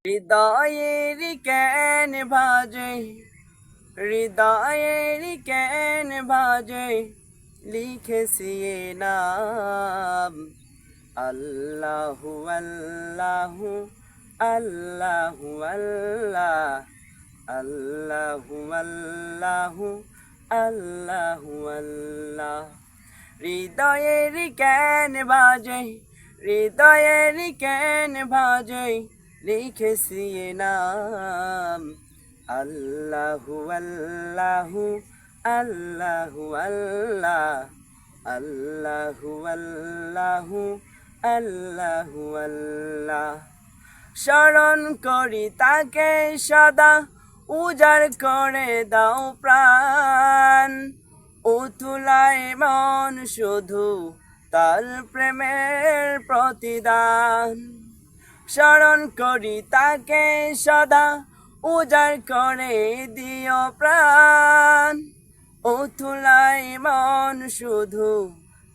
হৃদয়ের কেন ভাজে, হৃদয়ের কেন ভাজে, লিখেছি এ নাম। আল্লাহু আল্লাহু আল্লাহু আল্লাহ, আল্লাহু আল্লাহু আল্লাহু আল্লাহ। হৃদয়ের কেন ভাজে, হৃদয়ের কেন ভাজে, লিখেছি এ নাম। আল্লাহু আল্লাহু আল্লাহু আল্লাহ, আল্লাহু আল্লাহু আল্লাহু আল্লাহ। স্মরণ করি তাকে সদা, উজাড় করে দাও প্রাণ। উথুলায় মন শুধু তার প্রেমের প্রতিদান। স্মরণ করি তাকে সদা, উজাড় করে দিও প্রাণ। উথুলায় মন শুধু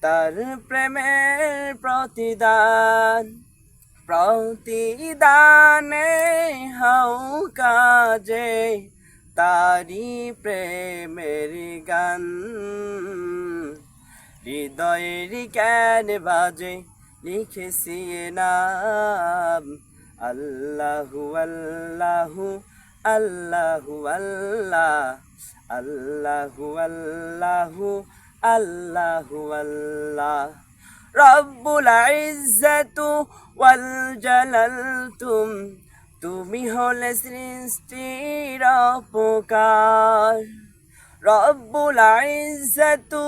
তার প্রেমের প্রতিদান। প্রতিদানে হও কাজে তারি প্রেমের গান। হৃদয়ের কেন বাজে, লিখেছি এ নাম। আল্লাহু আল্লাহু আল্লাহু আল্লাহ, আল্লাহু আল্লাহু আল্লাহু আল্লাহ। রব্বুল ইজ্জাতু ওয়াল জালাল তুমি হলে সৃষ্টির অপকার। রব্বুল ইজ্জাতু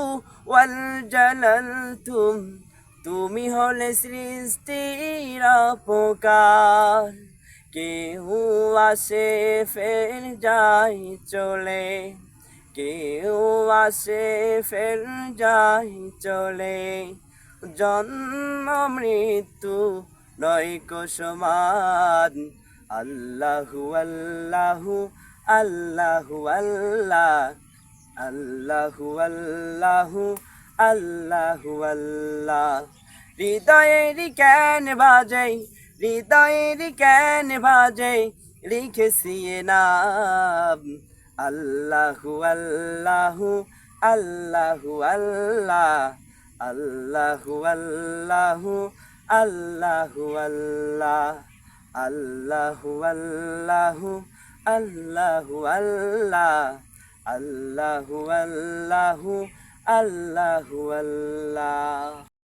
ওয়াল জালাল তুমি হলে সৃষ্টির অপকার। কেউ আসে ফের যায় চলে, কেউ আসে ফের যায় চলে। জন্ম মৃত্যু নয়কো সমান। আল্লাহু আল্লাহু আল্লাহু আল্লাহ, আল্লাহু আল্লাহু আল্লাহু আল্লাহ। হৃদয়ের কেন বাজে, হৃদয়ের কেন বাজে, লিখেছি এ নাম। আল্লাহু আল্লাহু আল্লাহু আল্লাহ, আল্লাহু আল্লাহু আল্লাহু আল্লাহ, আল্লাহু আল্লাহু আল্লাহু আল্লাহ, আল্লাহু আল্লাহু আল্লাহু আল্লাহ।